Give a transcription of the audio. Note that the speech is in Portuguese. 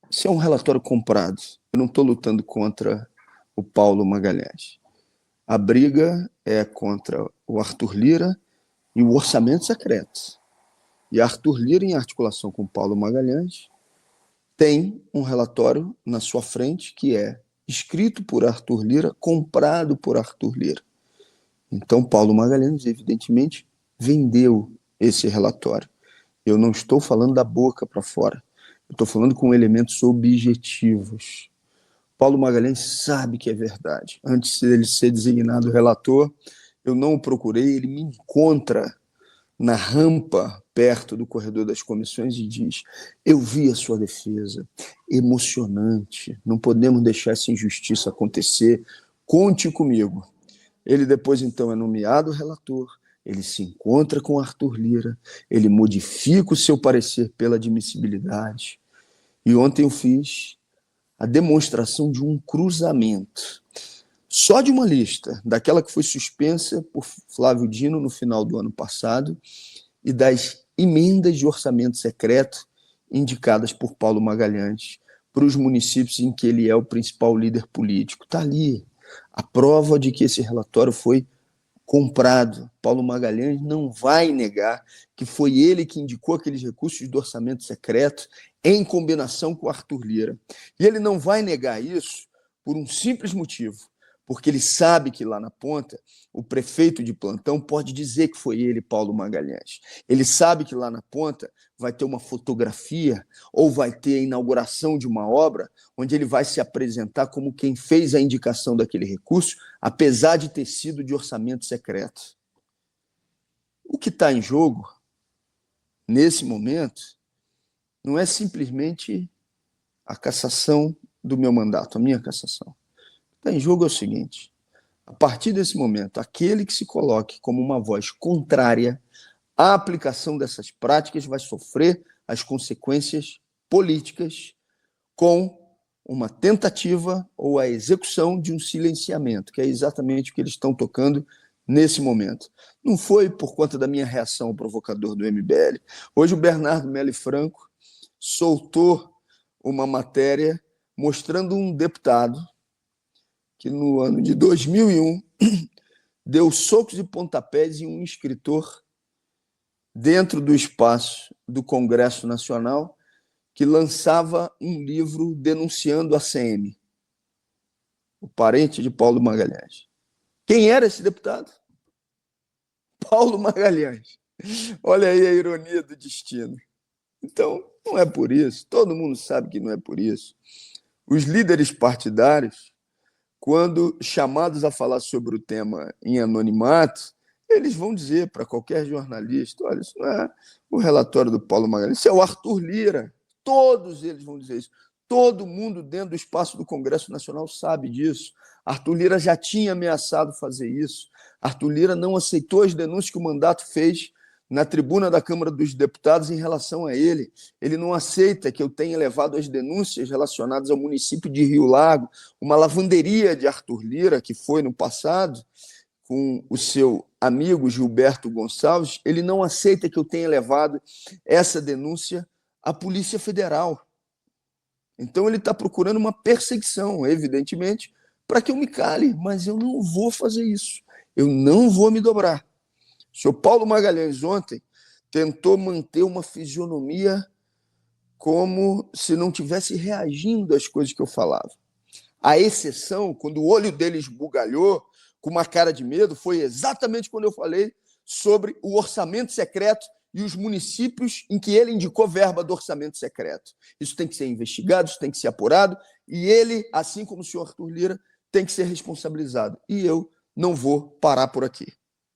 Esse é um relatório comprado. Eu não estou lutando contra o Paulo Magalhães. A briga é contra o Arthur Lira e o orçamento secreto. E Arthur Lira, em articulação com Paulo Magalhães, tem um relatório na sua frente que é escrito por Arthur Lira, comprado por Arthur Lira. Então, Paulo Magalhães, evidentemente, vendeu esse relatório. Eu não estou falando da boca para fora. Eu estou falando com elementos objetivos. Paulo Magalhães sabe que é verdade. Antes dele ser designado relator, eu não o procurei, ele me encontra na rampa perto do corredor das comissões e diz: eu vi a sua defesa, emocionante, não podemos deixar essa injustiça acontecer, conte comigo. Ele depois, então, é nomeado relator, ele se encontra com Arthur Lira, ele modifica o seu parecer pela admissibilidade. E ontem eu fiz a demonstração de um cruzamento, só de uma lista, daquela que foi suspensa por Flávio Dino no final do ano passado, e das emendas de orçamento secreto indicadas por Paulo Magalhães para os municípios em que ele é o principal líder político. Está ali a prova de que esse relatório foi comprado. Paulo Magalhães não vai negar que foi ele que indicou aqueles recursos do orçamento secreto em combinação com Arthur Lira. E ele não vai negar isso por um simples motivo, porque ele sabe que lá na ponta o prefeito de plantão pode dizer que foi ele, Paulo Magalhães. Ele sabe que lá na ponta vai ter uma fotografia ou vai ter a inauguração de uma obra onde ele vai se apresentar como quem fez a indicação daquele recurso, apesar de ter sido de orçamento secreto. O que está em jogo, nesse momento, não é simplesmente a cassação do meu mandato, a minha cassação. O que está em jogo é o seguinte: a partir desse momento, aquele que se coloque como uma voz contrária à aplicação dessas práticas vai sofrer as consequências políticas com uma tentativa ou a execução de um silenciamento, que é exatamente o que eles estão tocando nesse momento. Não foi por conta da minha reação ao provocador do MBL. Hoje o Bernardo Meli Franco soltou uma matéria mostrando um deputado que no ano de 2001 deu socos e pontapés em um escritor dentro do espaço do Congresso Nacional que lançava um livro denunciando a CM, o parente de Paulo Magalhães. Quem era esse deputado? Paulo Magalhães. Olha aí a ironia do destino. Então, não é por isso, todo mundo sabe que não é por isso. Os líderes partidários, quando chamados a falar sobre o tema em anonimato, eles vão dizer para qualquer jornalista: olha, isso não é o relatório do Paulo Magalhães, isso é o Arthur Lira. Todos eles vão dizer isso. Todo mundo dentro do espaço do Congresso Nacional sabe disso. Arthur Lira já tinha ameaçado fazer isso. Arthur Lira não aceitou as denúncias que o mandato fez na tribuna da Câmara dos Deputados em relação a ele. Ele não aceita que eu tenha levado as denúncias relacionadas ao município de Rio Largo, uma lavanderia de Arthur Lira, que foi no passado, com o seu amigo Gilberto Gonçalves. Ele não aceita que eu tenha levado essa denúncia à Polícia Federal. Então ele está procurando uma perseguição, evidentemente, para que eu me cale, mas eu não vou fazer isso. Eu não vou me dobrar. O senhor Paulo Magalhães ontem tentou manter uma fisionomia como se não tivesse reagindo às coisas que eu falava. A exceção, quando o olho dele esbugalhou, com uma cara de medo, foi exatamente quando eu falei sobre o orçamento secreto e os municípios em que ele indicou verba do orçamento secreto. Isso tem que ser investigado, isso tem que ser apurado, e ele, assim como o senhor Arthur Lira, tem que ser responsabilizado. E eu não vou parar por aqui.